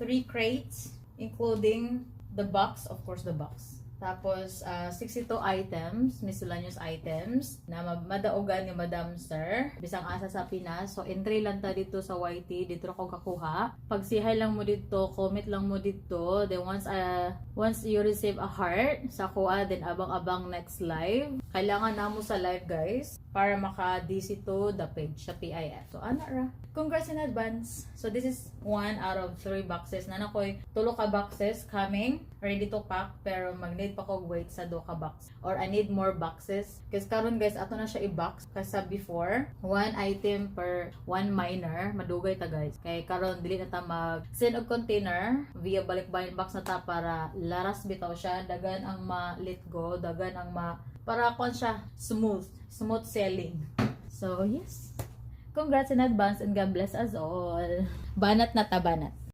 3 crates, including the box, of course the box. Tapos, 62 items, miscellaneous items, na madaogan ni Madam Sir. Bisang asa sa Pinas. So, entry lang ta dito sa YT. Dito ako kakuha. Pagsihay lang mo dito, comment lang mo dito. Then, once you receive a heart sa kuha, then abang-abang next live. Kailangan na mo sa live, guys, para maka-DC to the page sa PIF. So, ana ra. Congrats in advance. So, this is 1 out of 3 boxes. Nanakoy, 3 ka boxes coming, ready to pack, pero mag-need pa ko wait sa 2 ka box. Or I need more boxes. Kasi karon guys, ato na siya i-box. Kasi before, 1 item per 1 minor. Madugay ta guys. Kaya karon dili na ta mag-send og container via balikbayan box na ta para laras bitaw siya. Dagan ang ma-let go. Dagan ang para kon siya smooth selling. So, yes. Congrats in advance and God bless us all. Banat na tabanat.